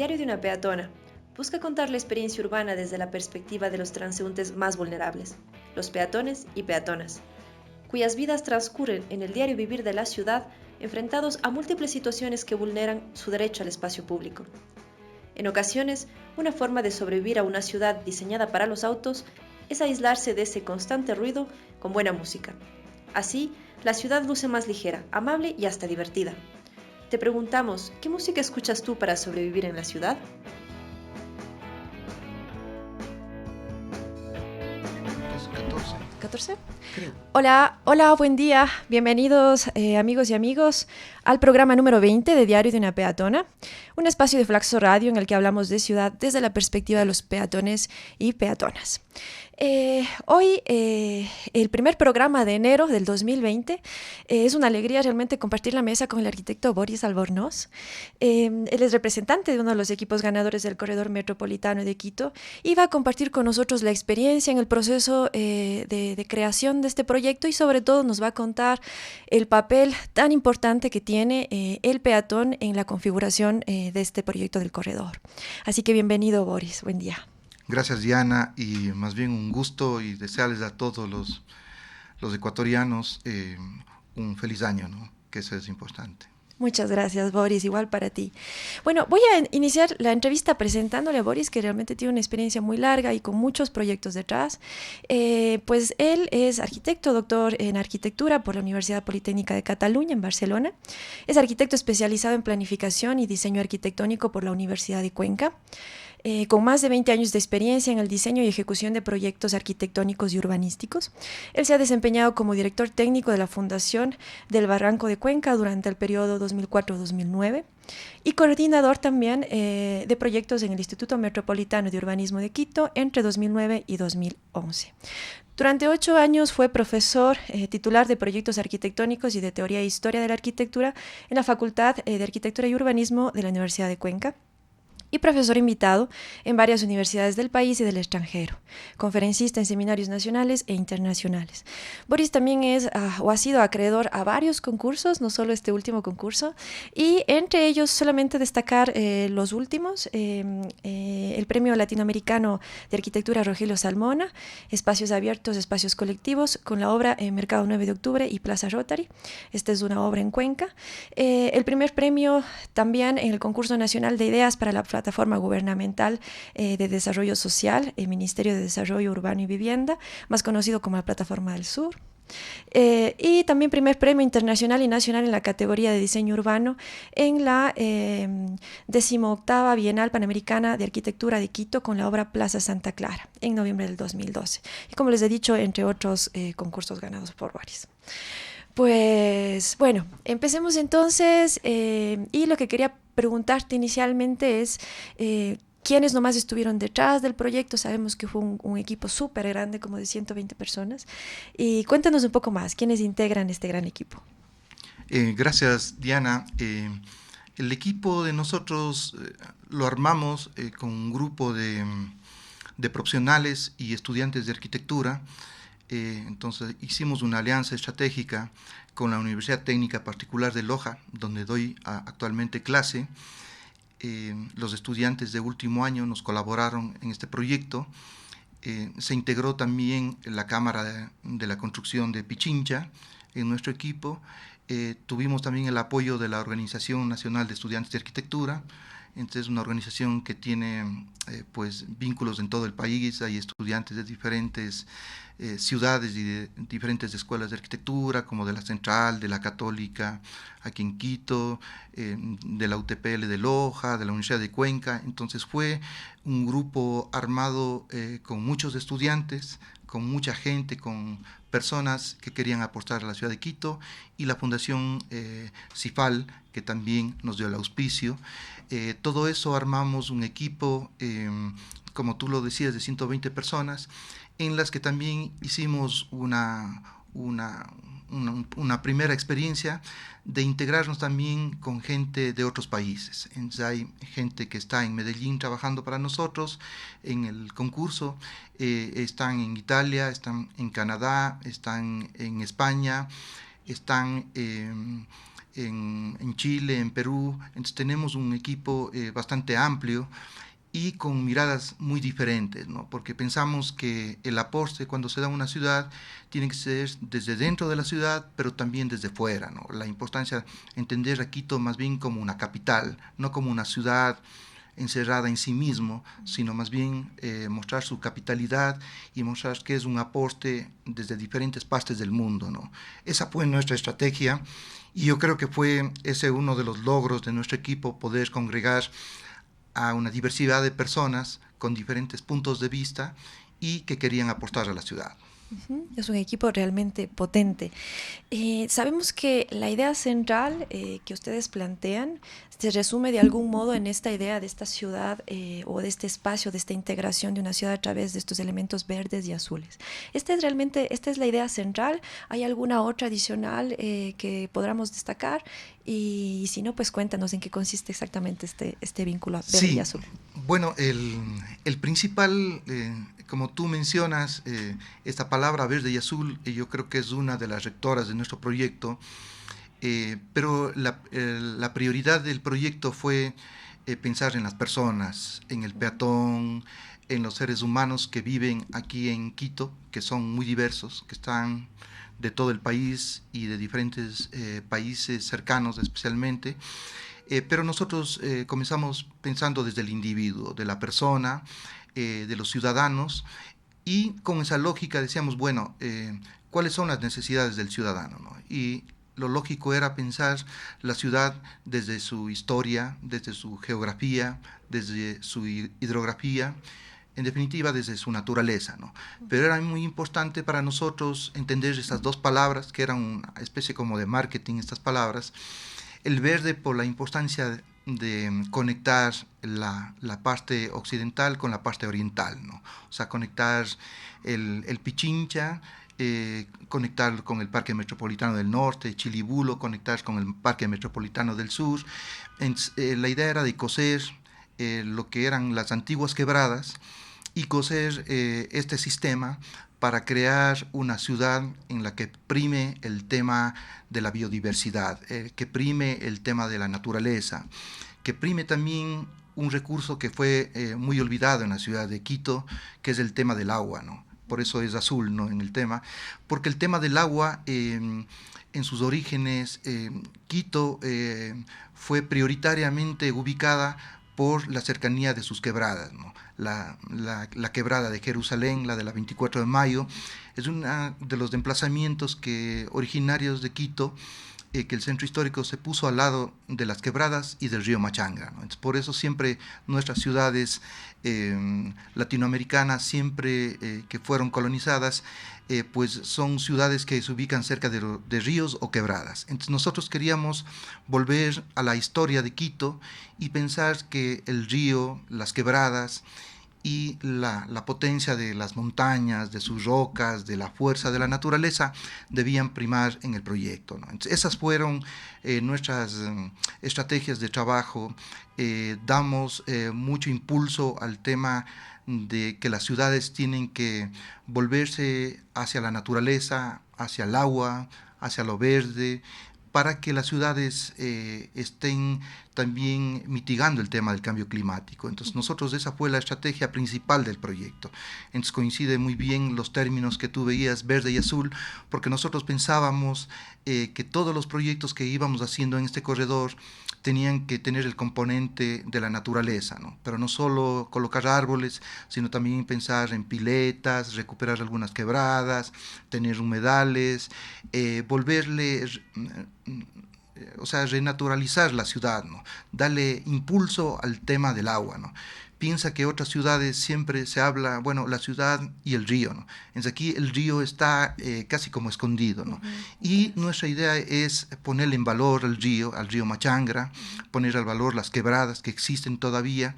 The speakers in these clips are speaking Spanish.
Diario de una peatona busca contar la experiencia urbana desde la perspectiva de los transeúntes más vulnerables, los peatones y peatonas, cuyas vidas transcurren en el diario vivir de la ciudad enfrentados a múltiples situaciones que vulneran su derecho al espacio público. En ocasiones, una forma de sobrevivir a una ciudad diseñada para los autos es aislarse de ese constante ruido con buena música. Así, la ciudad luce más ligera, amable y hasta divertida. Te preguntamos, ¿qué música escuchas tú para sobrevivir en la ciudad? Es 14. ¿14? Creo. Hola, buen día. Bienvenidos amigos y amigos al programa número 20 de Diario de una Peatona, un espacio de Flaxo Radio en el que hablamos de ciudad desde la perspectiva de los peatones y peatonas. Hoy, el primer programa de enero del 2020, es una alegría realmente compartir la mesa con el arquitecto Boris Albornoz. Él es representante de uno de los equipos ganadores del Corredor Metropolitano de Quito y va a compartir con nosotros la experiencia en el proceso de creación de este proyecto y sobre todo nos va a contar el papel tan importante que tiene el peatón en la configuración de este proyecto del corredor. Así que bienvenido, Boris. Buen día. Gracias, Diana, y más bien un gusto y desearles a todos los ecuatorianos un feliz año, ¿no? Que eso es importante. Muchas gracias, Boris, igual para ti. Bueno, voy a iniciar la entrevista presentándole a Boris, que realmente tiene una experiencia muy larga y con muchos proyectos detrás. Pues él es arquitecto, doctor en arquitectura por la Universidad Politécnica de Cataluña, en Barcelona. Es arquitecto especializado en planificación y diseño arquitectónico por la Universidad de Cuenca. Con más de 20 años de experiencia en el diseño y ejecución de proyectos arquitectónicos y urbanísticos. Él se ha desempeñado como director técnico de la Fundación del Barranco de Cuenca durante el periodo 2004-2009 y coordinador también de proyectos en el Instituto Metropolitano de Urbanismo de Quito entre 2009 y 2011. Durante 8 años fue profesor titular de proyectos arquitectónicos y de teoría e historia de la arquitectura en la Facultad de Arquitectura y Urbanismo de la Universidad de Cuenca y profesor invitado en varias universidades del país y del extranjero, conferencista en seminarios nacionales e internacionales. Boris también es o ha sido acreedor a varios concursos, no solo este último concurso, y entre ellos solamente destacar los últimos, el Premio Latinoamericano de Arquitectura Rogelio Salmona, Espacios Abiertos, Espacios Colectivos, con la obra Mercado 9 de Octubre y Plaza Rotary. Esta es una obra en Cuenca. El primer premio también en el Concurso Nacional de Ideas para la Plataforma Gubernamental de Desarrollo Social, el Ministerio de Desarrollo Urbano y Vivienda, más conocido como la Plataforma del Sur. Y también primer premio internacional y nacional en la categoría de diseño urbano en la 18ª Bienal Panamericana de Arquitectura de Quito con la obra Plaza Santa Clara en noviembre del 2012. Y como les he dicho, entre otros concursos ganados por Boris. Pues bueno, empecemos entonces y lo que quería preguntarte inicialmente es quiénes nomás estuvieron detrás del proyecto. Sabemos que fue un equipo súper grande, como de 120 personas, y cuéntanos un poco más, ¿quiénes integran este gran equipo? Gracias, Diana. El equipo de nosotros lo armamos con un grupo de profesionales y estudiantes de arquitectura. Entonces hicimos una alianza estratégica con la Universidad Técnica Particular de Loja, donde doy actualmente clase. Los estudiantes de último año nos colaboraron en este proyecto. Se integró también la Cámara de la Construcción de Pichincha en nuestro equipo. Tuvimos también el apoyo de la Organización Nacional de Estudiantes de Arquitectura. Entonces, es una organización que tiene pues vínculos en todo el país. Hay estudiantes de diferentes ciudades y de diferentes escuelas de arquitectura, como de la Central, de la Católica, aquí en Quito, de la UTPL de Loja, de la Universidad de Cuenca. Entonces fue un grupo armado con muchos estudiantes, con mucha gente, con personas que querían aportar a la ciudad de Quito, y la Fundación CIFAL, que también nos dio el auspicio. Todo eso armamos un equipo, como tú lo decías, de 120 personas, en las que también hicimos una primera experiencia de integrarnos también con gente de otros países. Entonces hay gente que está en Medellín trabajando para nosotros en el concurso, están en Italia, están en Canadá, están en España, están en Chile, en Perú. Entonces tenemos un equipo bastante amplio y con miradas muy diferentes, ¿no? Porque pensamos que el aporte cuando se da a una ciudad tiene que ser desde dentro de la ciudad, pero también desde fuera, ¿no? La importancia de entender a Quito más bien como una capital, no como una ciudad encerrada en sí mismo, sino más bien mostrar su capitalidad y mostrar que es un aporte desde diferentes partes del mundo, ¿no? Esa fue nuestra estrategia y yo creo que fue ese uno de los logros de nuestro equipo, poder congregar a una diversidad de personas con diferentes puntos de vista y que querían aportar a la ciudad. Es un equipo realmente potente. Sabemos que la idea central que ustedes plantean se resume de algún modo en esta idea de esta ciudad o de este espacio, de esta integración de una ciudad a través de estos elementos verdes y azules. Esta es la idea central. ¿Hay alguna otra adicional que podamos destacar? Y si no, pues cuéntanos en qué consiste exactamente este vínculo verde y azul. Bueno, el principal, como tú mencionas, esta palabra verde y azul, yo creo que es una de las rectoras de nuestro proyecto, pero la prioridad del proyecto fue pensar en las personas, en el peatón, en los seres humanos que viven aquí en Quito, que son muy diversos, que están de todo el país y de diferentes países cercanos especialmente, pero nosotros comenzamos pensando desde el individuo, de la persona, de los ciudadanos, y con esa lógica decíamos, bueno, ¿cuáles son las necesidades del ciudadano, ¿no? Y lo lógico era pensar la ciudad desde su historia, desde su geografía, desde su hidrografía, en definitiva desde su naturaleza, ¿no? Pero era muy importante para nosotros entender estas dos palabras, que eran una especie como de marketing, estas palabras. El verde por la importancia de conectar la parte occidental con la parte oriental, ¿no? O sea, conectar el Pichincha, conectar con el Parque Metropolitano del Norte, Chilibulo, conectar con el Parque Metropolitano del Sur. La idea era de coser lo que eran las antiguas quebradas y coser este sistema para crear una ciudad en la que prime el tema de la biodiversidad, que prime el tema de la naturaleza, que prime también un recurso que fue muy olvidado en la ciudad de Quito, que es el tema del agua, ¿no? Por eso es azul, ¿no? En el tema, porque el tema del agua, en sus orígenes, Quito fue prioritariamente ubicada por la cercanía de sus quebradas, ¿no? La quebrada de Jerusalén, la de la 24 de mayo, es uno de los emplazamientos originarios de Quito, que el centro histórico se puso al lado de las quebradas y del río Machanga, ¿no? Entonces, por eso siempre nuestras ciudades latinoamericanas, siempre que fueron colonizadas, pues son ciudades que se ubican cerca de ríos o quebradas. Entonces nosotros queríamos volver a la historia de Quito y pensar que el río, las quebradas y la potencia de las montañas, de sus rocas, de la fuerza de la naturaleza debían primar en el proyecto, ¿no? Entonces, esas fueron nuestras estrategias de trabajo. Damos mucho impulso al tema de que las ciudades tienen que volverse hacia la naturaleza, hacia el agua, hacia lo verde, para que las ciudades estén también mitigando el tema del cambio climático. Entonces nosotros esa fue la estrategia principal del proyecto. Entonces coincide muy bien los términos que tú veías, verde y azul, porque nosotros pensábamos que todos los proyectos que íbamos haciendo en este corredor tenían que tener el componente de la naturaleza, ¿no? Pero no solo colocar árboles, sino también pensar en piletas, recuperar algunas quebradas, tener humedales, o sea, renaturalizar la ciudad, ¿no? Darle impulso al tema del agua, ¿no? Piensa que otras ciudades siempre se habla, bueno, la ciudad y el río, ¿no? Entonces aquí el río está casi como escondido, ¿no? Y nuestra idea es ponerle en valor al río Machangra, poner al valor las quebradas que existen todavía.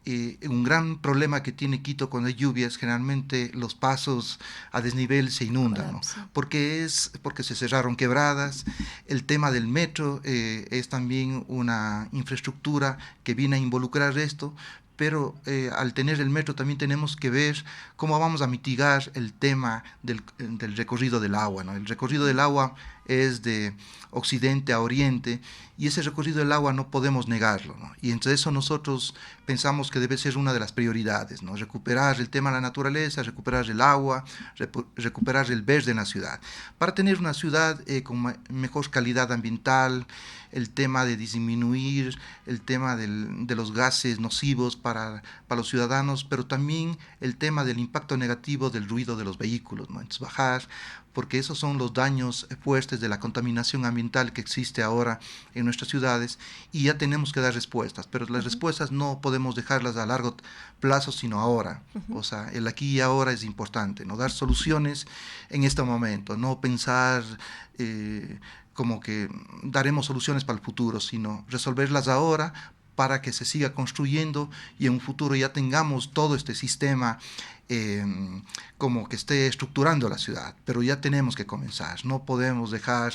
Un gran problema que tiene Quito cuando hay lluvias, generalmente los pasos a desnivel se inundan, ¿no? Porque se cerraron quebradas. El tema del metro es también una infraestructura que viene a involucrar esto, pero al tener el metro también tenemos que ver cómo vamos a mitigar el tema del recorrido del agua, ¿no? El recorrido del agua es de occidente a oriente, y ese recorrido del agua no podemos negarlo, ¿no? Y entre eso nosotros pensamos que debe ser una de las prioridades, ¿no? Recuperar el tema de la naturaleza, recuperar el agua, recuperar el verde en la ciudad, para tener una ciudad con mejor calidad ambiental, el tema de disminuir el tema de los gases nocivos para los ciudadanos, pero también el tema del impacto negativo del ruido de los vehículos, ¿no? Entonces bajar, porque esos son los daños fuertes de la contaminación ambiental que existe ahora en nuestras ciudades, y ya tenemos que dar respuestas, pero las respuestas no podemos dejarlas a largo plazo, sino ahora. O sea, el aquí y ahora es importante, ¿no? Dar soluciones en este momento, no pensar como que daremos soluciones para el futuro, sino resolverlas ahora para que se siga construyendo y en un futuro ya tengamos todo este sistema como que esté estructurando la ciudad, pero ya tenemos que comenzar, no podemos dejar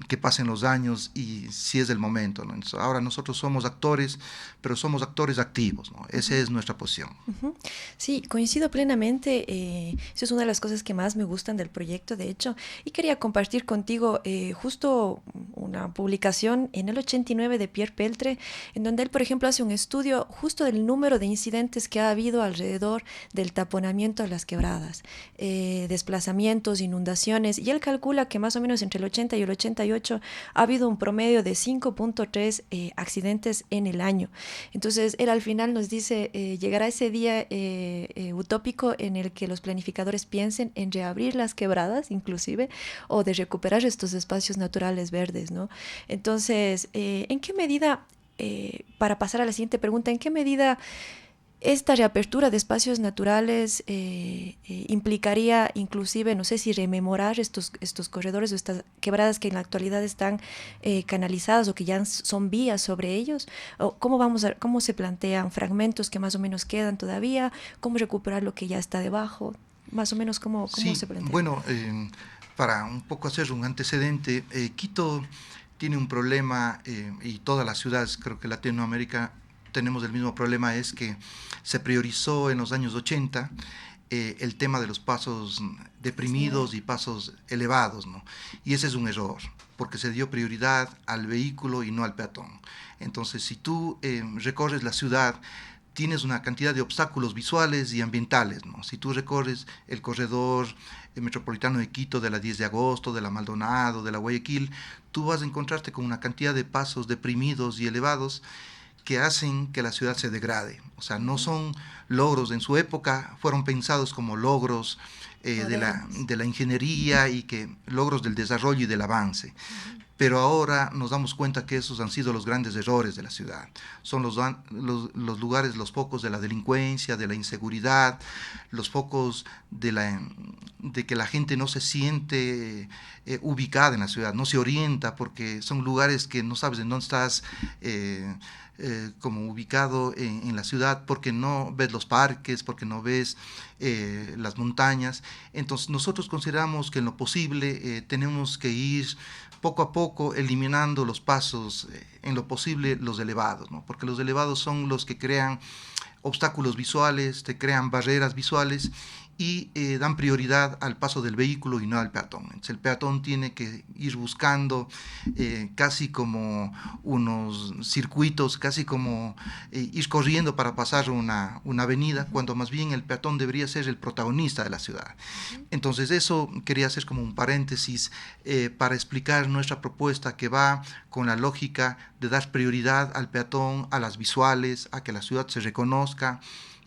que pasen los años y si es el momento, ¿no? Entonces, ahora nosotros somos actores, pero somos actores activos, ¿no? Esa es nuestra posición. Sí, coincido plenamente, eso es una de las cosas que más me gustan del proyecto, de hecho, y quería compartir contigo justo una publicación en el 89 de Pierre Peltre, en donde él, por ejemplo, hace un estudio justo del número de incidentes que ha habido alrededor del taponamiento de las quebradas, desplazamientos, inundaciones, y él calcula que más o menos entre el 80 y el 88 ha habido un promedio de 5.3 accidentes en el año. Entonces, él al final nos dice, llegará ese día utópico en el que los planificadores piensen en reabrir las quebradas, inclusive, o de recuperar estos espacios naturales verdes, ¿no? Entonces, ¿en qué medida, para pasar a la siguiente pregunta, en qué medida esta reapertura de espacios naturales implicaría inclusive, no sé si rememorar estos corredores o estas quebradas que en la actualidad están canalizadas o que ya son vías sobre ellos? ¿O cómo se plantean fragmentos que más o menos quedan todavía? ¿Cómo recuperar lo que ya está debajo? Más o menos, ¿cómo se plantea? Bueno, para un poco hacer un antecedente, Quito tiene un problema, y todas las ciudades, creo que Latinoamérica, tenemos el mismo problema, es que se priorizó en los años 80 el tema de los pasos deprimidos y pasos elevados, ¿no? Y ese es un error, porque se dio prioridad al vehículo y no al peatón. Entonces, si tú recorres la ciudad, tienes una cantidad de obstáculos visuales y ambientales, ¿no? Si tú recorres el corredor metropolitano de Quito, de la 10 de agosto, de la Maldonado, de la Guayaquil, tú vas a encontrarte con una cantidad de pasos deprimidos y elevados que hacen que la ciudad se degrade. O sea, no son logros, en su época fueron pensados como logros de la ingeniería y que logros del desarrollo y del avance. Pero ahora nos damos cuenta que esos han sido los grandes errores de la ciudad. Son los lugares, los focos de la delincuencia, de la inseguridad, los focos de que la gente no se siente ubicada en la ciudad, no se orienta, porque son lugares que no sabes en dónde estás como ubicado en la ciudad, porque no ves los parques, porque no ves las montañas. Entonces nosotros consideramos que en lo posible tenemos que ir poco a poco eliminando los pasos, en lo posible los elevados, ¿no? Porque los elevados son los que crean obstáculos visuales, te crean barreras visuales y dan prioridad al paso del vehículo y no al peatón. Entonces, el peatón tiene que ir buscando casi como unos circuitos, casi como ir corriendo para pasar una avenida, cuando más bien el peatón debería ser el protagonista de la ciudad. Entonces, eso quería hacer como un paréntesis para explicar nuestra propuesta, que va con la lógica de dar prioridad al peatón, a las visuales, a que la ciudad se reconozca,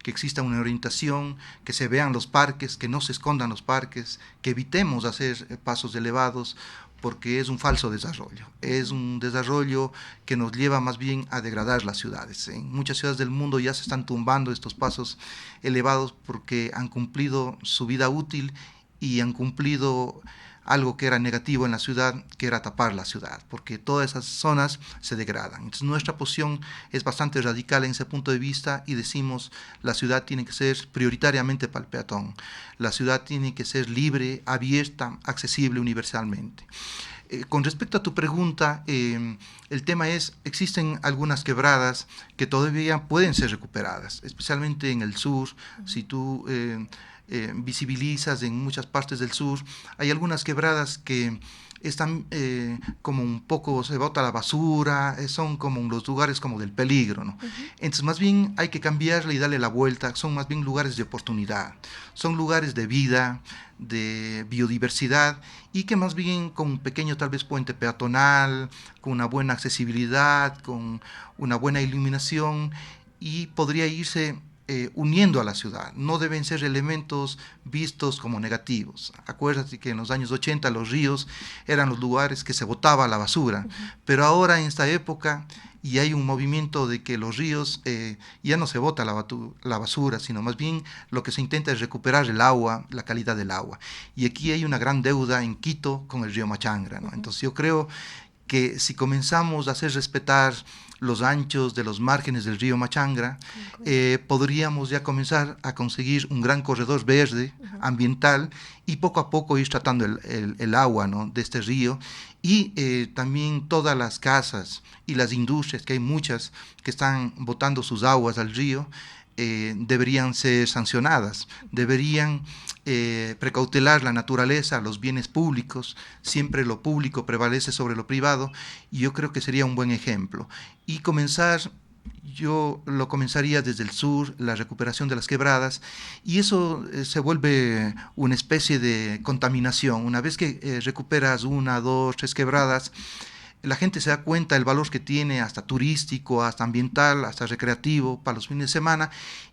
que exista una orientación, que se vean los parques, que no se escondan los parques, que evitemos hacer pasos elevados, porque es un falso desarrollo. Es un desarrollo que nos lleva más bien a degradar las ciudades. En muchas ciudades del mundo ya se están tumbando estos pasos elevados porque han cumplido su vida útil y han cumplido algo que era negativo en la ciudad, que era tapar la ciudad, porque todas esas zonas se degradan. Entonces nuestra posición es bastante radical en ese punto de vista y decimos la ciudad tiene que ser prioritariamente para el peatón, la ciudad tiene que ser libre, abierta, accesible universalmente. Con respecto a tu pregunta, el tema es, existen algunas quebradas que todavía pueden ser recuperadas, especialmente en el sur. Si tú visibilizas en muchas partes del sur, hay algunas quebradas que están como un poco, se bota la basura, son como los lugares como del peligro, ¿no? Entonces más bien hay que cambiarle y darle la vuelta, son más bien lugares de oportunidad, son lugares de vida, de biodiversidad, y que más bien con un pequeño tal vez puente peatonal, con una buena accesibilidad, con una buena iluminación, y podría irse uniendo a la ciudad. No deben ser elementos vistos como negativos. Acuérdate que en los años 80 los ríos eran los lugares que se botaba la basura, pero ahora en esta época y hay un movimiento de que los ríos ya no se bota la basura, sino más bien lo que se intenta es recuperar el agua, la calidad del agua. Y aquí hay una gran deuda en Quito con el río Machangra, ¿no? Entonces yo creo que si comenzamos a hacer respetar los anchos de los márgenes del río Machangra, podríamos ya comenzar a conseguir un gran corredor verde ambiental y poco a poco ir tratando el agua, ¿no?, de este río, y también todas las casas y las industrias, que hay muchas que están botando sus aguas al río, deberían ser sancionadas, deberían precautelar la naturaleza, los bienes públicos. Siempre lo público prevalece sobre lo privado, y yo creo que sería un buen ejemplo. Y yo lo comenzaría desde el sur, la recuperación de las quebradas, y eso se vuelve una especie de contaminación. Una vez que recuperas 1, 2, 3 quebradas, la gente se da cuenta del valor que tiene, hasta turístico, hasta ambiental, hasta recreativo, para los fines de semana,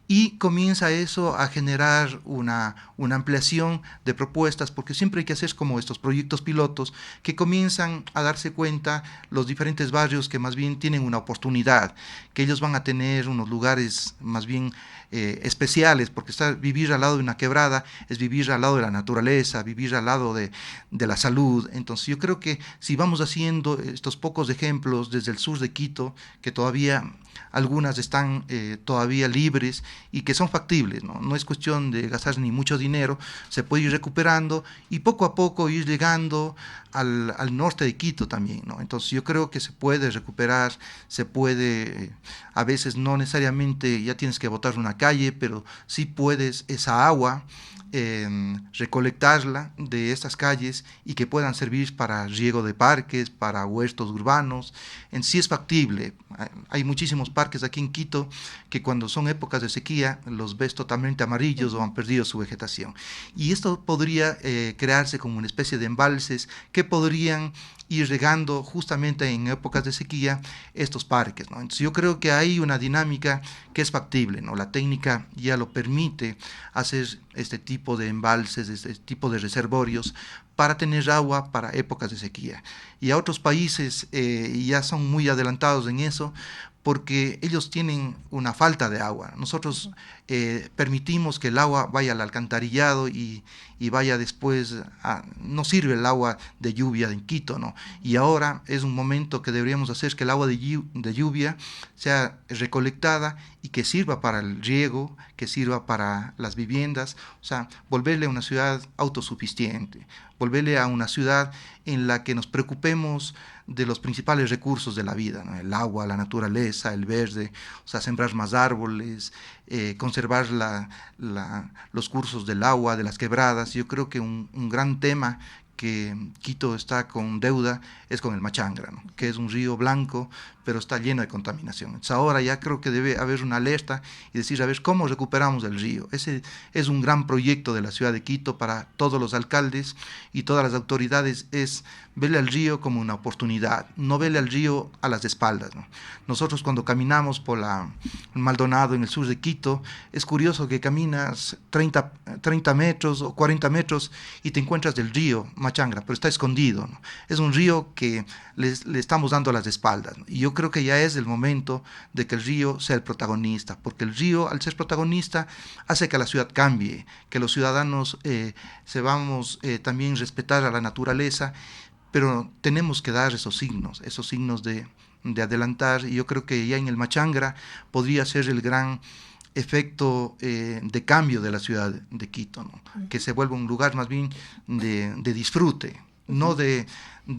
y comienza eso a generar una ampliación de propuestas, porque siempre hay que hacer como estos proyectos pilotos que comienzan a darse cuenta los diferentes barrios que más bien tienen una oportunidad, que ellos van a tener unos lugares más bien especiales, porque vivir al lado de una quebrada es vivir al lado de la naturaleza, vivir al lado de la salud. Entonces yo creo que si vamos haciendo estos pocos ejemplos desde el sur de Quito, que todavía algunas están todavía libres y que son factibles, ¿no? No es cuestión de gastar ni mucho dinero, se puede ir recuperando y poco a poco ir llegando al norte de Quito también, ¿no? Entonces yo creo que se puede recuperar, se puede, a veces no necesariamente ya tienes que botar una calle, pero sí puedes esa agua recolectarla de estas calles y que puedan servir para riego de parques, para huertos urbanos. En sí es factible. Hay muchísimos parques aquí en Quito que cuando son épocas de sequía los ves totalmente amarillos o han perdido su vegetación. Y esto podría crearse como una especie de embalses que podrían ir regando justamente en épocas de sequía estos parques, ¿no? Entonces yo creo que hay una dinámica que es factible, ¿no? La técnica ya lo permite hacer este tipo de embalses, este tipo de reservorios para tener agua para épocas de sequía. Y a otros países ya son muy adelantados en eso, porque ellos tienen una falta de agua. Nosotros permitimos que el agua vaya al alcantarillado y vaya después no sirve el agua de lluvia en Quito, ¿no? Y ahora es un momento que deberíamos hacer que el agua de lluvia sea recolectada y que sirva para el riego, que sirva para las viviendas, o sea, volverle a una ciudad autosuficiente, volverle a una ciudad en la que nos preocupemos de los principales recursos de la vida, ¿no? El agua, la naturaleza, el verde, o sea, sembrar más árboles, conservar los cursos del agua, de las quebradas. Yo creo que un gran tema que Quito está con deuda es con el Machangra, ¿no? Que es un río blanco, pero está lleno de contaminación. Entonces ahora ya creo que debe haber una alerta y decir, a ver, ¿cómo recuperamos el río? Ese es un gran proyecto de la ciudad de Quito para todos los alcaldes y todas las autoridades, es verle al río como una oportunidad, no verle al río a las espaldas, ¿no? Nosotros cuando caminamos por Maldonado en el sur de Quito, es curioso que caminas 30 metros o 40 metros y te encuentras del río Machangra, pero está escondido, ¿no? Es un río que le estamos dando a las espaldas, ¿no? Y yo creo que ya es el momento de que el río sea el protagonista, porque el río, al ser protagonista, hace que la ciudad cambie, que los ciudadanos sepamos también respetar a la naturaleza, pero tenemos que dar esos signos de adelantar, y yo creo que ya en el Machangra podría ser el gran efecto de cambio de la ciudad de Quito, ¿no? Que se vuelva un lugar más bien de disfrute, no de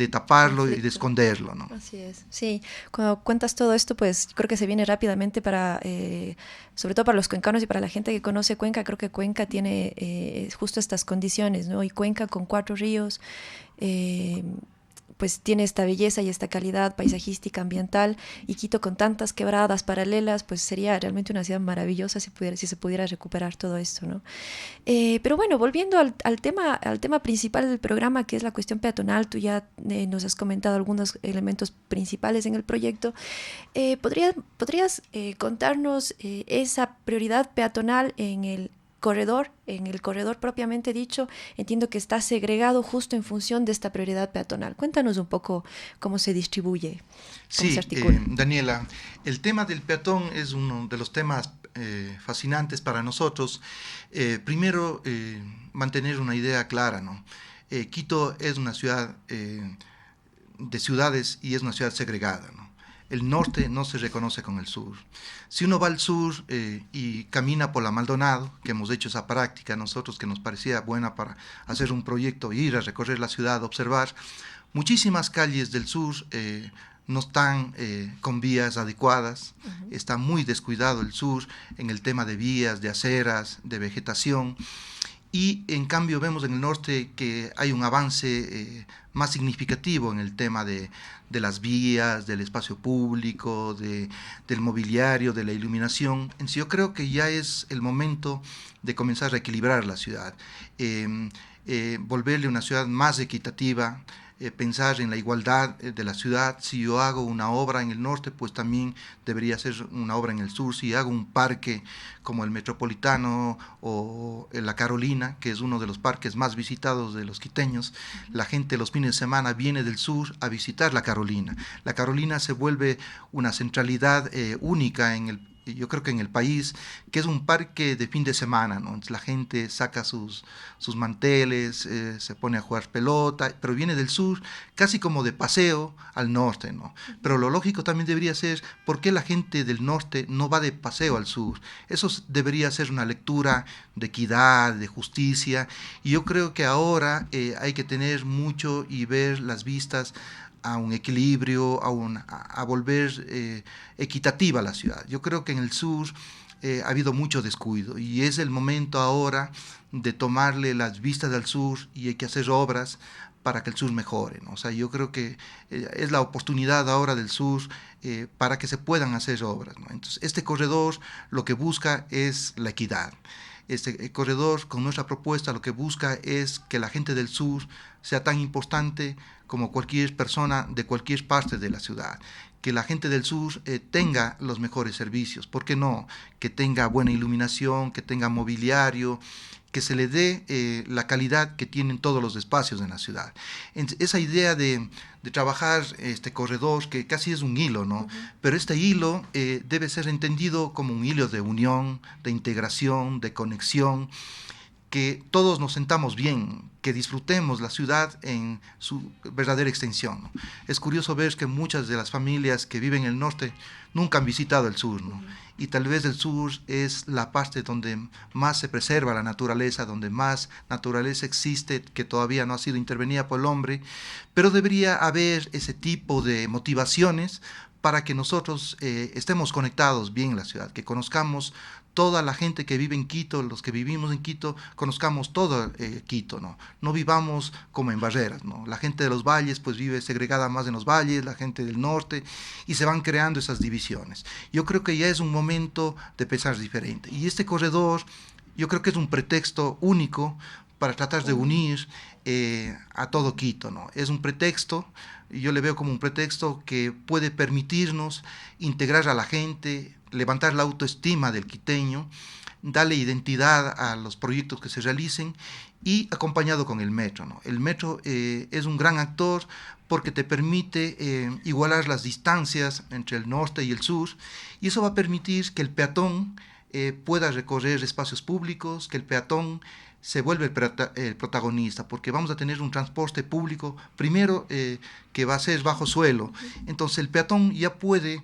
taparlo y de esconderlo, ¿no? Así es, sí. Cuando cuentas todo esto, pues creo que se viene rápidamente para, sobre todo para los cuencanos y para la gente que conoce Cuenca. Creo que Cuenca tiene justo estas condiciones, ¿no? Y Cuenca con 4 ríos, pues tiene esta belleza y esta calidad paisajística, ambiental, y Quito con tantas quebradas paralelas, pues sería realmente una ciudad maravillosa si se pudiera recuperar todo esto, ¿no? Pero bueno, volviendo al tema principal del programa, que es la cuestión peatonal, tú ya nos has comentado algunos elementos principales en el proyecto. ¿Podrías contarnos esa prioridad peatonal en el corredor propiamente dicho? Entiendo que está segregado justo en función de esta prioridad peatonal. Cuéntanos un poco cómo se distribuye, cómo se articula. Daniela, el tema del peatón es uno de los temas fascinantes para nosotros. Primero, mantener una idea clara, ¿no? Quito es una ciudad de ciudades y es una ciudad segregada, ¿no? El norte no se reconoce con el sur. Si uno va al sur y camina por la Maldonado, que hemos hecho esa práctica nosotros, que nos parecía buena para hacer un proyecto, ir a recorrer la ciudad, observar, muchísimas calles del sur no están con vías adecuadas. Está muy descuidado el sur en el tema de vías, de aceras, de vegetación. Y en cambio vemos en el norte que hay un avance más significativo en el tema de las vías, del espacio público, del mobiliario, de la iluminación. Entonces yo creo que ya es el momento de comenzar a reequilibrar la ciudad, volverle una ciudad más equitativa, pensar en la igualdad de la ciudad. Si yo hago una obra en el norte, pues también debería ser una obra en el sur. Si hago un parque como el Metropolitano o la Carolina, que es uno de los parques más visitados de los quiteños, la gente los fines de semana viene del sur a visitar la Carolina. La Carolina se vuelve una centralidad única yo creo que en el país, que es un parque de fin de semana, ¿no? Entonces la gente saca sus manteles, se pone a jugar pelota, pero viene del sur casi como de paseo al norte, ¿no? Pero lo lógico también debería ser, ¿por qué la gente del norte no va de paseo al sur? Eso debería ser una lectura de equidad, de justicia, y yo creo que ahora hay que tener mucho y ver las vistas a un equilibrio, a volver equitativa la ciudad. Yo creo que en el sur ha habido mucho descuido y es el momento ahora de tomarle las vistas al sur y hay que hacer obras para que el sur mejore, ¿no? O sea, yo creo que es la oportunidad ahora del sur para que se puedan hacer obras, ¿no? Entonces, este corredor lo que busca es la equidad. Este corredor, con nuestra propuesta, lo que busca es que la gente del sur sea tan importante como cualquier persona de cualquier parte de la ciudad, que la gente del sur tenga los mejores servicios, ¿por qué no? Que tenga buena iluminación, que tenga mobiliario, que se le dé la calidad que tienen todos los espacios en la ciudad. Esa idea de trabajar este corredor, que casi es un hilo, ¿no? Pero este hilo debe ser entendido como un hilo de unión, de integración, de conexión, que todos nos sentamos bien, que disfrutemos la ciudad en su verdadera extensión, ¿no? Es curioso ver que muchas de las familias que viven en el norte nunca han visitado el sur, ¿no? Y tal vez el sur es la parte donde más se preserva la naturaleza, donde más naturaleza existe, que todavía no ha sido intervenida por el hombre, pero debería haber ese tipo de motivaciones para que nosotros estemos conectados bien en la ciudad, que conozcamos toda la gente que vive en Quito, los que vivimos en Quito, conozcamos todo Quito, ¿no? No vivamos como en barreras, ¿no? La gente de los valles pues vive segregada más en los valles, la gente del norte, y se van creando esas divisiones. Yo creo que ya es un momento de pensar diferente. Y este corredor, yo creo que es un pretexto único para tratar de unir a todo Quito, ¿no? Es un pretexto, yo le veo como un pretexto que puede permitirnos integrar a la gente, levantar la autoestima del quiteño, darle identidad a los proyectos que se realicen y acompañado con el metro, ¿no? El metro es un gran actor porque te permite igualar las distancias entre el norte y el sur y eso va a permitir que el peatón pueda recorrer espacios públicos, que el peatón se vuelve el protagonista, porque vamos a tener un transporte público, primero, que va a ser bajo suelo. Entonces el peatón ya puede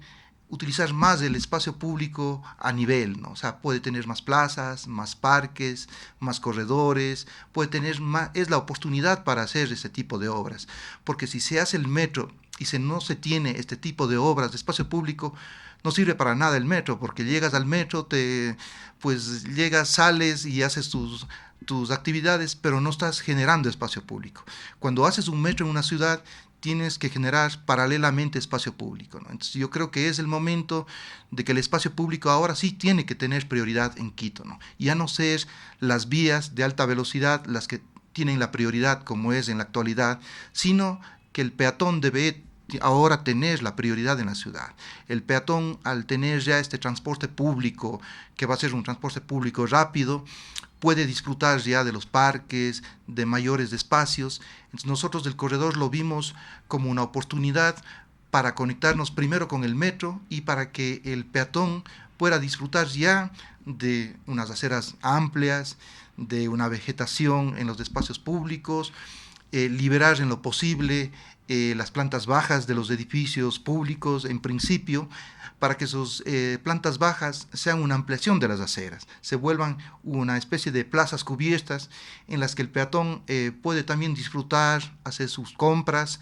utilizar más el espacio público a nivel, ¿no? O sea, puede tener más plazas, más parques, más corredores, puede tener más, es la oportunidad para hacer este tipo de obras, porque si se hace el metro y no se tiene este tipo de obras de espacio público, no sirve para nada el metro, porque llegas al metro, pues llegas, sales y haces tus actividades, pero no estás generando espacio público. Cuando haces un metro en una ciudad, tienes que generar paralelamente espacio público, ¿no? Entonces yo creo que es el momento de que el espacio público ahora sí tiene que tener prioridad en Quito, ¿no? Ya no ser las vías de alta velocidad las que tienen la prioridad como es en la actualidad, sino que el peatón debe ahora tener la prioridad en la ciudad. El peatón, al tener ya este transporte público, que va a ser un transporte público rápido, puede disfrutar ya de los parques, de mayores espacios. Entonces nosotros del corredor lo vimos como una oportunidad para conectarnos primero con el metro y para que el peatón pueda disfrutar ya de unas aceras amplias, de una vegetación en los espacios públicos, liberar en lo posible las plantas bajas de los edificios públicos en principio, para que sus plantas bajas sean una ampliación de las aceras, se vuelvan una especie de plazas cubiertas en las que el peatón puede también disfrutar, hacer sus compras,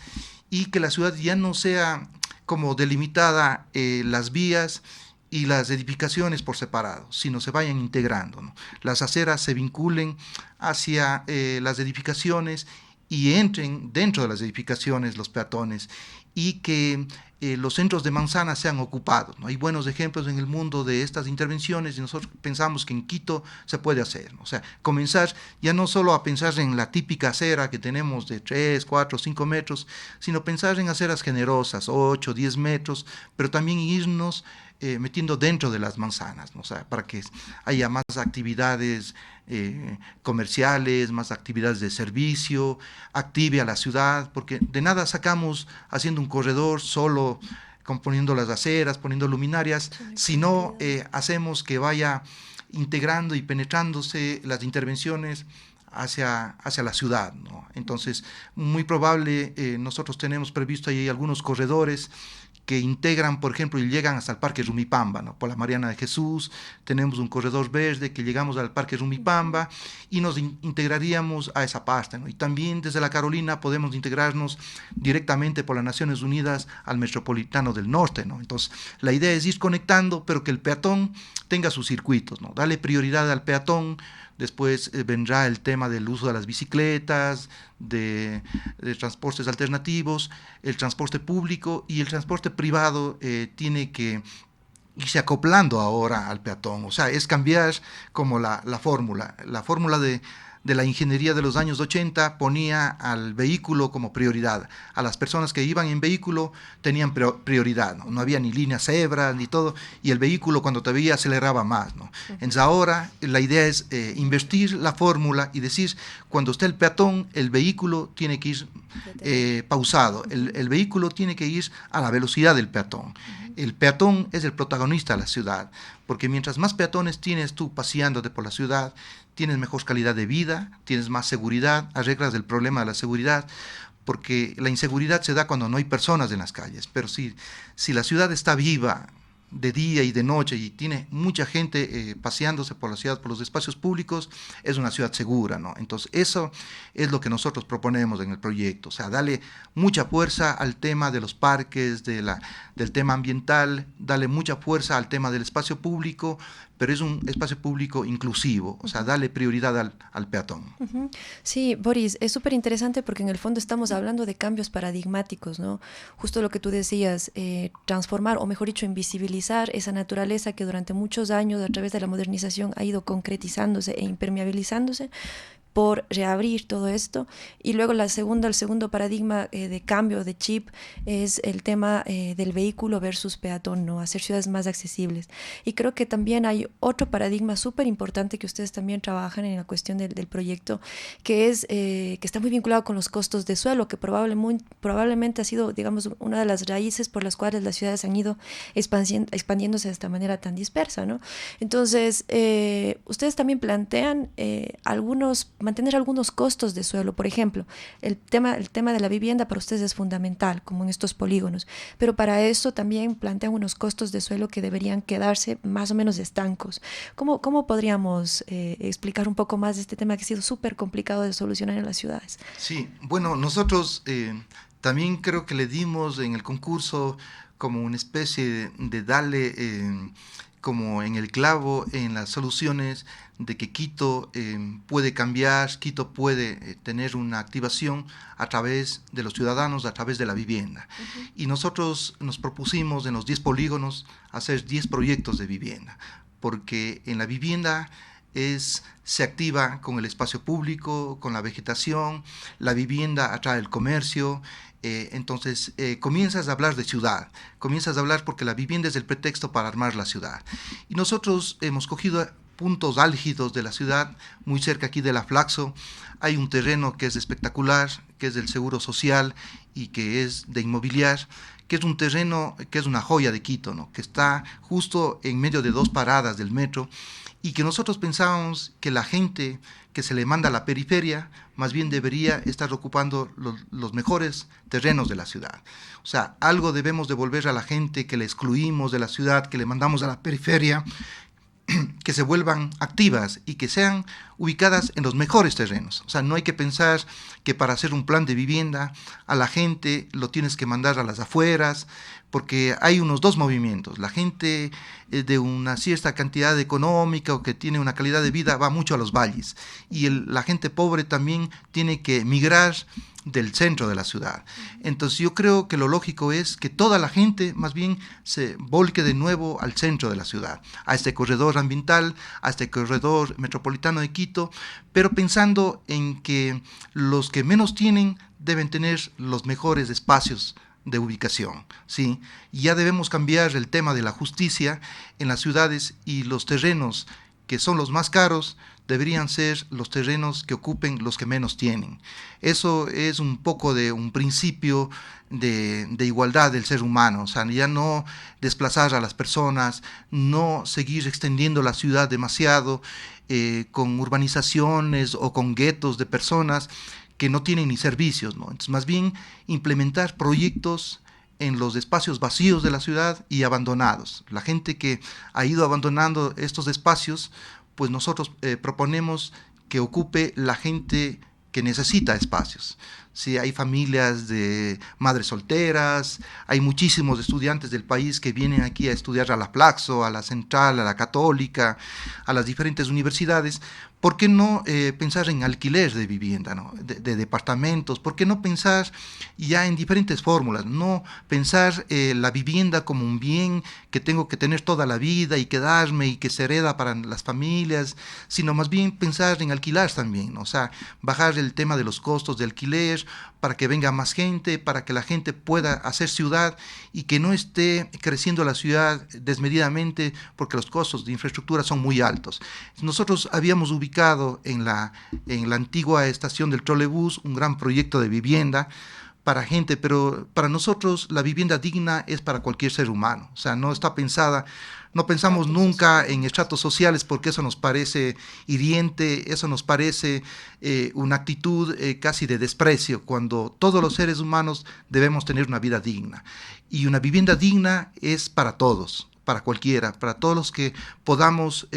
y que la ciudad ya no sea como delimitada las vías y las edificaciones por separado, sino se vayan integrando, ¿no? Las aceras se vinculen hacia las edificaciones y entren dentro de las edificaciones los peatones, y que los centros de manzana sean ocupados, ¿no? Hay buenos ejemplos en el mundo de estas intervenciones y nosotros pensamos que en Quito se puede hacer, ¿no? O sea, comenzar ya no solo a pensar en la típica acera que tenemos de 3, 4, 5 metros, sino pensar en aceras generosas, 8, 10 metros, pero también irnos metiendo dentro de las manzanas, ¿no? O sea, para que haya más actividades comerciales, más actividades de servicio, active a la ciudad, porque de nada sacamos haciendo un corredor solo componiendo las aceras, poniendo luminarias, sino hacemos que vaya integrando y penetrándose las intervenciones hacia la ciudad, ¿no? Entonces, muy probable, nosotros tenemos previsto ahí algunos corredores que integran, por ejemplo, y llegan hasta el Parque Rumipamba, ¿no? Por la Mariana de Jesús, tenemos un corredor verde que llegamos al Parque Rumipamba y nos integraríamos a esa parte, ¿no? Y también desde la Carolina podemos integrarnos directamente por las Naciones Unidas al Metropolitano del Norte, ¿no? Entonces, la idea es ir conectando, pero que el peatón tenga sus circuitos, ¿no? Darle prioridad al peatón. Después vendrá el tema del uso de las bicicletas, de transportes alternativos, el transporte público y el transporte privado tiene que irse acoplando ahora al peatón. O sea, es cambiar como la fórmula. La fórmula de la ingeniería de los años 80 ponía al vehículo como prioridad. A las personas que iban en vehículo tenían prioridad, ¿no? No había ni líneas cebras ni todo, y el vehículo cuando te veía aceleraba más, ¿no? Entonces ahora la idea es invertir la fórmula y decir, cuando esté el peatón, el vehículo tiene que ir pausado, el vehículo tiene que ir a la velocidad del peatón. El peatón es el protagonista de la ciudad, porque mientras más peatones tienes tú paseándote por la ciudad, tienes mejor calidad de vida, tienes más seguridad, arreglas el problema de la seguridad, porque la inseguridad se da cuando no hay personas en las calles, pero si la ciudad está viva de día y de noche y tiene mucha gente paseándose por la ciudad, por los espacios públicos, es una ciudad segura, ¿no? Entonces eso es lo que nosotros proponemos en el proyecto, o sea, darle mucha fuerza al tema de los parques, del tema ambiental, darle mucha fuerza al tema del espacio público, pero es un espacio público inclusivo, o sea, darle prioridad al peatón. Sí, Boris, es súper interesante porque en el fondo estamos hablando de cambios paradigmáticos, ¿no? Justo lo que tú decías, transformar, o mejor dicho, invisibilizar esa naturaleza que durante muchos años, a través de la modernización, ha ido concretizándose e impermeabilizándose, por reabrir todo esto. Y luego el segundo paradigma de cambio de chip es el tema del vehículo versus peatón, ¿no? Hacer ciudades más accesibles. Y creo que también hay otro paradigma súper importante que ustedes también trabajan en la cuestión del proyecto, que es que está muy vinculado con los costos de suelo, que probablemente ha sido, digamos, una de las raíces por las cuales las ciudades han ido expandiéndose de esta manera tan dispersa, ¿no? Entonces, ustedes también plantean algunos mantener algunos costos de suelo. Por ejemplo, el tema de la vivienda para ustedes es fundamental, como en estos polígonos, pero para eso también plantean unos costos de suelo que deberían quedarse más o menos estancos. ¿Cómo podríamos explicar un poco más de este tema que ha sido súper complicado de solucionar en las ciudades? Sí, bueno, nosotros también creo que le dimos en el concurso como una especie de darle como en el clavo en las soluciones de que Quito puede cambiar, Quito puede tener una activación a través de los ciudadanos, a través de la vivienda. Uh-huh. Y nosotros nos propusimos en los 10 polígonos hacer 10 proyectos de vivienda, porque en la vivienda se activa con el espacio público, con la vegetación, la vivienda atrae el comercio. Entonces comienzas a hablar de ciudad, comienzas a hablar porque la vivienda es el pretexto para armar la ciudad. Y nosotros hemos cogido puntos álgidos de la ciudad, muy cerca aquí de la Flaxo. Hay un terreno que es espectacular, que es del Seguro Social y que es de inmobiliar, que es un terreno que es una joya de Quito, ¿no? Que está justo en medio de 2 paradas del metro, y que nosotros pensábamos que la gente que se le manda a la periferia más bien debería estar ocupando los mejores terrenos de la ciudad. O sea, algo debemos devolver a la gente que le excluimos de la ciudad, que le mandamos a la periferia, que se vuelvan activas y que sean ubicadas en los mejores terrenos. O sea, no hay que pensar que para hacer un plan de vivienda a la gente lo tienes que mandar a las afueras, porque hay unos 2 movimientos. La gente de una cierta cantidad económica o que tiene una calidad de vida va mucho a los valles, y la gente pobre también tiene que migrar del centro de la ciudad. Entonces yo creo que lo lógico es que toda la gente más bien se volque de nuevo al centro de la ciudad, a este corredor ambiental, a este corredor metropolitano de Quito, pero pensando en que los que menos tienen deben tener los mejores espacios de ubicación, ¿sí? Ya debemos cambiar el tema de la justicia en las ciudades, y los terrenos que son los más caros deberían ser los terrenos que ocupen los que menos tienen. Eso es un poco de un principio de igualdad del ser humano, o sea, ya no desplazar a las personas, no seguir extendiendo la ciudad demasiado con urbanizaciones o con guetos de personas que no tienen ni servicios, ¿no? Entonces, más bien implementar proyectos en los espacios vacíos de la ciudad y abandonados. La gente que ha ido abandonando estos espacios, pues nosotros proponemos que ocupe la gente que necesita espacios. Sí, hay familias de madres solteras, hay muchísimos estudiantes del país que vienen aquí a estudiar a la Flaxo, a la Central, a la Católica, a las diferentes universidades. ¿Por qué no pensar en alquiler de vivienda, ¿no? de departamentos? ¿Por qué no pensar ya en diferentes fórmulas? No pensar la vivienda como un bien que tengo que tener toda la vida y quedarme y que se hereda para las familias, sino más bien pensar en alquilar también, ¿no? O sea, bajar el tema de los costos de alquiler para que venga más gente, para que la gente pueda hacer ciudad y que no esté creciendo la ciudad desmedidamente porque los costos de infraestructura son muy altos. Nosotros habíamos ubicado en la antigua estación del trolebús un gran proyecto de vivienda para gente, pero para nosotros la vivienda digna es para cualquier ser humano. O sea, no está pensada, no pensamos nunca en estratos sociales porque eso nos parece hiriente, eso nos parece una actitud casi de desprecio, cuando todos los seres humanos debemos tener una vida digna. Y una vivienda digna es para todos, para cualquiera, para todos los que podamos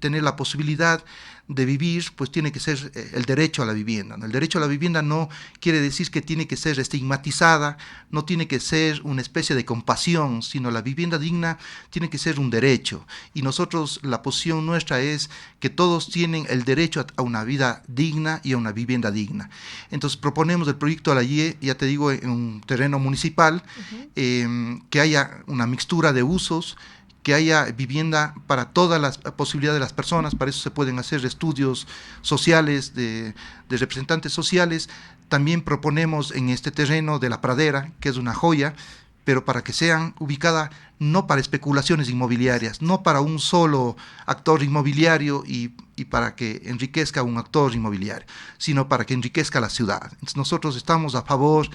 tener la posibilidad de vivir, pues tiene que ser el derecho a la vivienda, ¿no? El derecho a la vivienda no quiere decir que tiene que ser estigmatizada, no tiene que ser una especie de compasión, sino la vivienda digna tiene que ser un derecho. Y nosotros, la posición nuestra es que todos tienen el derecho a una vida digna y a una vivienda digna. Entonces proponemos el proyecto de la IE, ya te digo, en un terreno municipal, que haya una mixtura de usos, que haya vivienda para todas las posibilidades de las personas. Para eso se pueden hacer estudios sociales de representantes sociales. También proponemos en este terreno de la Pradera, que es una joya, pero para que sean ubicadas no para especulaciones inmobiliarias, no para un solo actor inmobiliario y para que enriquezca un actor inmobiliario, sino para que enriquezca la ciudad. Entonces nosotros estamos a favor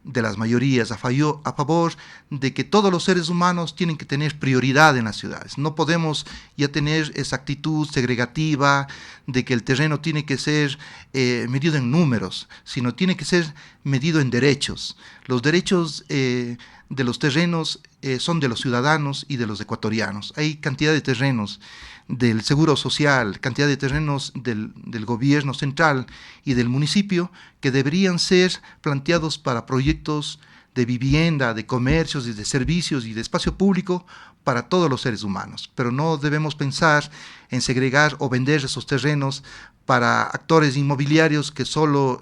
de las mayorías, a favor de que todos los seres humanos tienen que tener prioridad en las ciudades. No podemos ya tener esa actitud segregativa de que el terreno tiene que ser medido en números, sino tiene que ser medido en derechos. Los derechos de los terrenos son de los ciudadanos y de los ecuatorianos. Hay cantidad de terrenos del Seguro Social, cantidad de terrenos del gobierno central y del municipio que deberían ser planteados para proyectos de vivienda, de comercios, de servicios y de espacio público para todos los seres humanos. Pero no debemos pensar en segregar o vender esos terrenos para actores inmobiliarios que solo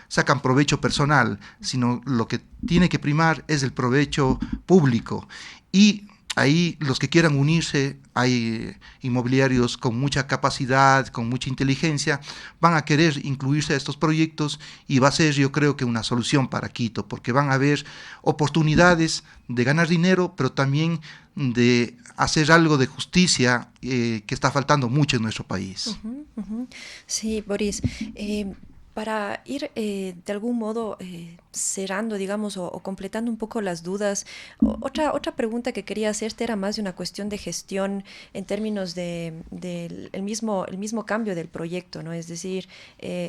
sacan provecho personal, sino lo que tiene que primar es el provecho público. Y ahí los que quieran unirse, hay inmobiliarios con mucha capacidad, con mucha inteligencia, van a querer incluirse a estos proyectos y va a ser, yo creo que una solución para Quito, porque van a haber oportunidades de ganar dinero, pero también de hacer algo de justicia que está faltando mucho en nuestro país. Sí, Boris. Para ir de algún modo cerrando, digamos, o completando un poco las dudas, otra pregunta que quería hacerte era más de una cuestión de gestión en términos del el mismo cambio del proyecto, ¿no? Es decir,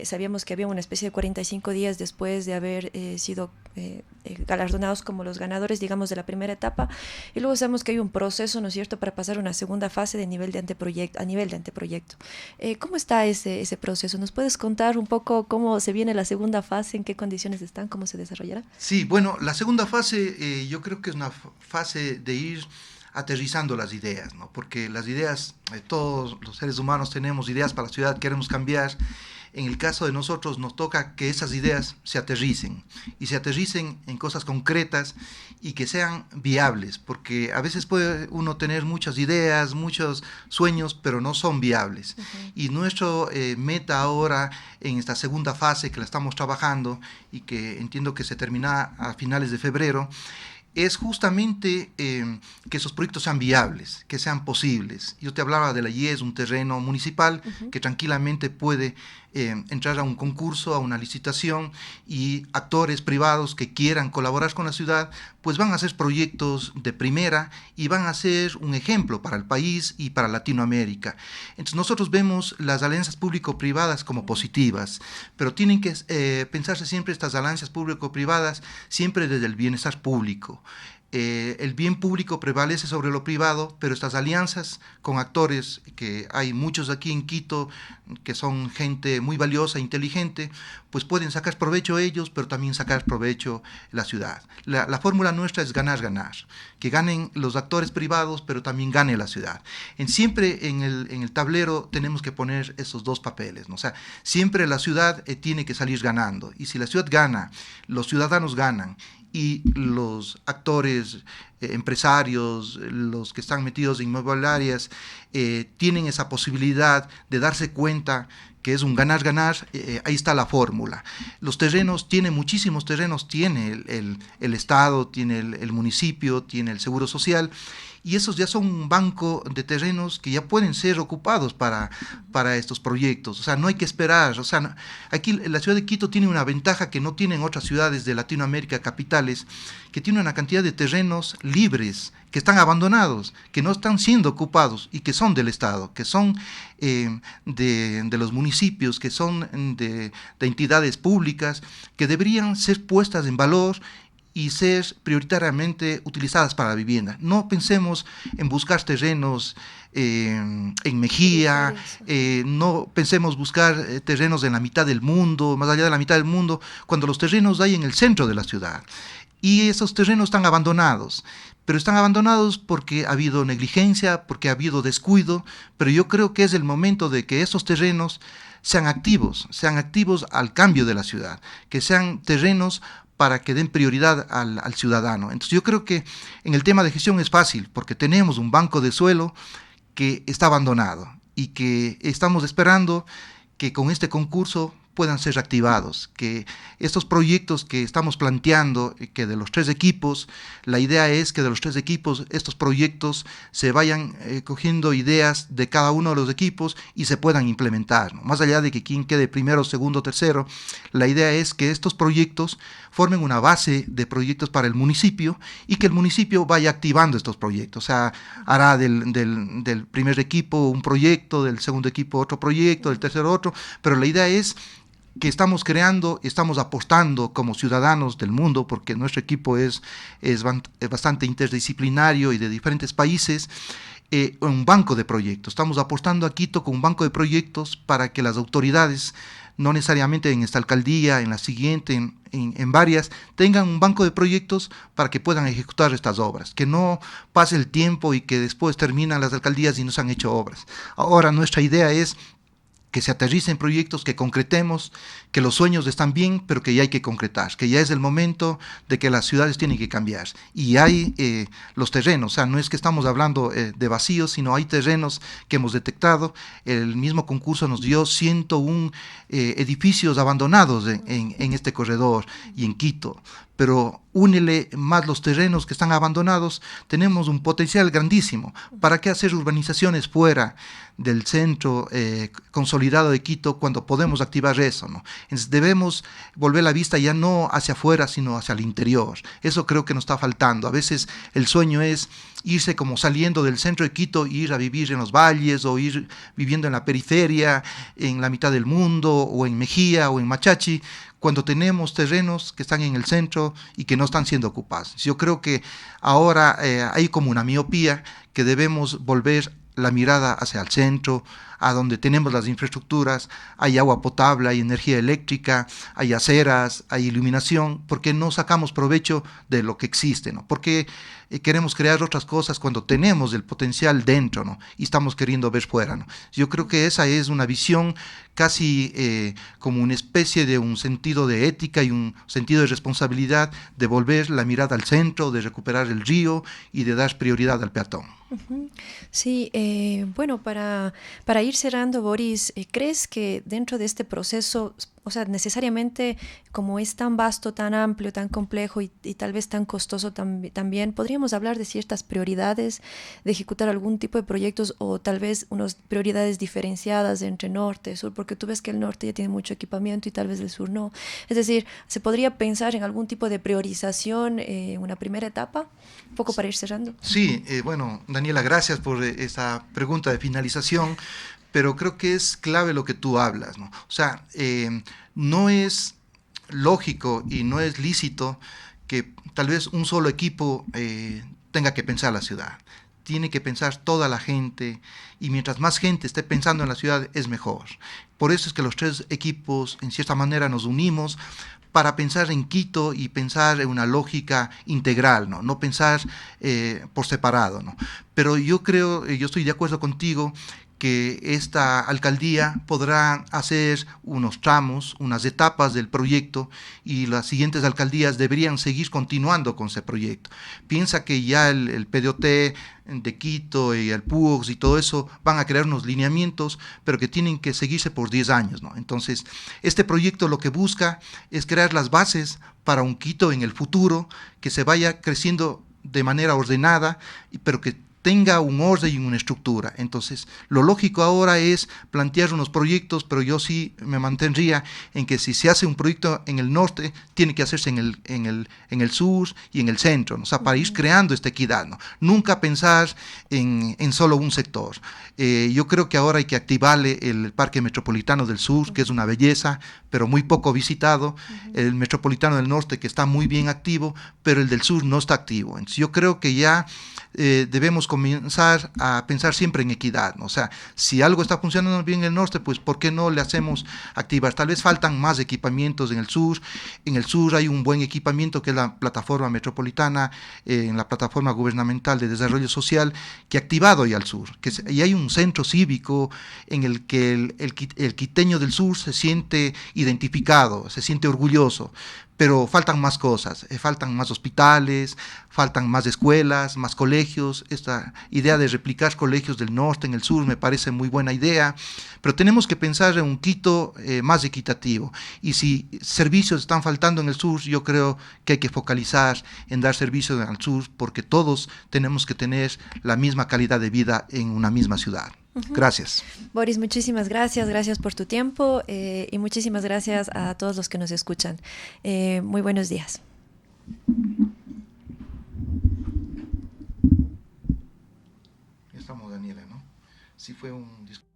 sabíamos que había una especie de 45 días después de haber sido galardonados como los ganadores, digamos, de la primera etapa, y luego sabemos que hay un proceso, ¿no es cierto?, para pasar a una segunda fase a nivel de anteproyecto. ¿Cómo está ese proceso? ¿Nos puedes contar un poco cómo se viene la segunda fase, en qué condiciones están, cómo se desarrollará? Sí, bueno, la segunda fase yo creo que es una fase de ir aterrizando las ideas, ¿no? Porque las ideas, todos los seres humanos tenemos ideas para la ciudad, queremos cambiar. En el caso de nosotros nos toca que esas ideas se aterricen y se aterricen en cosas concretas y que sean viables, porque a veces puede uno tener muchas ideas, muchos sueños, pero no son viables. Y nuestro meta ahora en esta segunda fase que la estamos trabajando y que entiendo que se termina a finales de febrero, es justamente que esos proyectos sean viables, que sean posibles. Yo te hablaba de la IES, un terreno municipal que tranquilamente puede entrar a un concurso, a una licitación, y actores privados que quieran colaborar con la ciudad, pues van a hacer proyectos de primera y van a ser un ejemplo para el país y para Latinoamérica. Entonces nosotros vemos las alianzas público-privadas como positivas, pero tienen que pensarse siempre estas alianzas público-privadas siempre desde el bienestar público. El bien público prevalece sobre lo privado, pero estas alianzas con actores, que hay muchos aquí en Quito, que son gente muy valiosa, inteligente, pues pueden sacar provecho ellos, pero también sacar provecho la ciudad. La fórmula nuestra es ganar, que ganen los actores privados, pero también gane la ciudad. Siempre en el tablero tenemos que poner esos dos papeles, ¿no? O sea, siempre la ciudad tiene que salir ganando, y si la ciudad gana, los ciudadanos ganan, y los actores, empresarios, los que están metidos en inmobiliarias, tienen esa posibilidad de darse cuenta que es un ganar-ganar, ahí está la fórmula. Los terrenos, tiene muchísimos terrenos, tiene el Estado, tiene el municipio, tiene el Seguro Social, y esos ya son un banco de terrenos que ya pueden ser ocupados para estos proyectos. O sea, no hay que esperar. O sea, aquí la ciudad de Quito tiene una ventaja que no tienen otras ciudades de Latinoamérica, capitales, que tienen una cantidad de terrenos libres, que están abandonados, que no están siendo ocupados y que son del Estado, que son de los municipios, que son de entidades públicas, que deberían ser puestas en valor y ser prioritariamente utilizadas para la vivienda. No pensemos en buscar terrenos en Mejía, no pensemos buscar terrenos en la mitad del mundo, más allá de la mitad del mundo, cuando los terrenos hay en el centro de la ciudad. Y esos terrenos están abandonados, pero están abandonados porque ha habido negligencia, porque ha habido descuido, pero yo creo que es el momento de que esos terrenos sean activos al cambio de la ciudad, que sean terrenos para que den prioridad al ciudadano. Entonces yo creo que en el tema de gestión es fácil, porque tenemos un banco de suelo que está abandonado y que estamos esperando que con este concurso puedan ser reactivados, que estos proyectos que estamos planteando, que de los 3 equipos, la idea es que de los 3 equipos estos proyectos se vayan cogiendo ideas de cada uno de los equipos y se puedan implementar, ¿no? Más allá de que quien quede primero, segundo, tercero, la idea es que estos proyectos formen una base de proyectos para el municipio y que el municipio vaya activando estos proyectos. O sea, hará del primer equipo un proyecto, del segundo equipo otro proyecto, del tercero otro, pero la idea es que estamos creando, estamos apostando como ciudadanos del mundo, porque nuestro equipo es bastante interdisciplinario y de diferentes países, un banco de proyectos. Estamos apostando a Quito con un banco de proyectos para que las autoridades, no necesariamente en esta alcaldía, en la siguiente, en varias, tengan un banco de proyectos para que puedan ejecutar estas obras, que no pase el tiempo y que después terminan las alcaldías y no se han hecho obras. Ahora nuestra idea es que se aterricen proyectos, que concretemos, que los sueños están bien, pero que ya hay que concretar, que ya es el momento de que las ciudades tienen que cambiar. Y hay los terrenos, o sea, no es que estamos hablando de vacíos, sino hay terrenos que hemos detectado. El mismo concurso nos dio 101 edificios abandonados en este corredor y en Quito. Pero únele más los terrenos que están abandonados, tenemos un potencial grandísimo. ¿Para qué hacer urbanizaciones fuera del centro consolidado de Quito cuando podemos activar eso, ¿no? Entonces debemos volver la vista ya no hacia afuera, sino hacia el interior. Eso creo que nos está faltando. A veces el sueño es irse como saliendo del centro de Quito, ir a vivir en los valles o ir viviendo en la periferia, en la mitad del mundo, o en Mejía o en Machachi, cuando tenemos terrenos que están en el centro y que no están siendo ocupados. Yo creo que ahora hay como una miopía que debemos volver la mirada hacia el centro, a donde tenemos las infraestructuras, hay agua potable, hay energía eléctrica, hay aceras, hay iluminación, porque no sacamos provecho de lo que existe, ¿no? Porque queremos crear otras cosas cuando tenemos el potencial dentro, ¿no? Y estamos queriendo ver fuera, ¿no? Yo creo que esa es una visión casi como una especie de un sentido de ética y un sentido de responsabilidad de volver la mirada al centro, de recuperar el río y de dar prioridad al peatón. Sí, bueno, para ir cerrando, Boris, ¿crees que dentro de este proceso, o sea, necesariamente como es tan vasto, tan amplio, tan complejo y tal vez tan costoso también, podríamos hablar de ciertas prioridades, de ejecutar algún tipo de proyectos o tal vez unas prioridades diferenciadas entre norte y sur, porque tú ves que el norte ya tiene mucho equipamiento y tal vez el sur no? Es decir, ¿se podría pensar en algún tipo de priorización en una primera etapa? Un poco para ir cerrando. Sí, bueno, Daniela, gracias por esa pregunta de finalización, pero creo que es clave lo que tú hablas, ¿no? O sea, no es lógico y no es lícito que tal vez un solo equipo tenga que pensar la ciudad. Tiene que pensar toda la gente, y mientras más gente esté pensando en la ciudad es mejor. Por eso es que los tres equipos en cierta manera nos unimos para pensar en Quito y pensar en una lógica integral, ¿no? No pensar por separado, ¿no? Pero yo creo, yo estoy de acuerdo contigo que esta alcaldía podrá hacer unos tramos, unas etapas del proyecto, y las siguientes alcaldías deberían seguir continuando con ese proyecto. Piensa que ya el PDOT de Quito y el PUOX y todo eso van a crear unos lineamientos, pero que tienen que seguirse por 10 años, ¿no? Entonces, este proyecto lo que busca es crear las bases para un Quito en el futuro que se vaya creciendo de manera ordenada, pero que tenga un orden y una estructura. Entonces, lo lógico ahora es plantear unos proyectos, pero yo sí me mantendría en que si se hace un proyecto en el norte, tiene que hacerse en el sur y en el centro, ¿no? O sea, para ir creando esta equidad, ¿no? Nunca pensar en solo un sector. Yo creo que ahora hay que activarle el Parque Metropolitano del Sur, que es una belleza, pero muy poco visitado, el Metropolitano del Norte, que está muy bien activo, pero el del Sur no está activo. Entonces, yo creo que ya debemos comenzar a pensar siempre en equidad, ¿no? O sea, si algo está funcionando bien en el norte, pues ¿por qué no le hacemos activar? Tal vez faltan más equipamientos en el sur. En el sur hay un buen equipamiento que es la plataforma metropolitana, en la plataforma gubernamental de desarrollo social, que ha activado ya al sur, y hay un centro cívico en el que el quiteño del sur se siente identificado, se siente orgulloso. Pero faltan más cosas, faltan más hospitales, faltan más escuelas, más colegios. Esta idea de replicar colegios del norte en el sur me parece muy buena idea, pero tenemos que pensar en un Quito más equitativo. Y si servicios están faltando en el sur, yo creo que hay que focalizar en dar servicios al sur, porque todos tenemos que tener la misma calidad de vida en una misma ciudad. Gracias. Boris, muchísimas gracias. Gracias por tu tiempo y muchísimas gracias a todos los que nos escuchan. Muy buenos días. Estamos, Daniela, ¿no? Sí fue un discurso.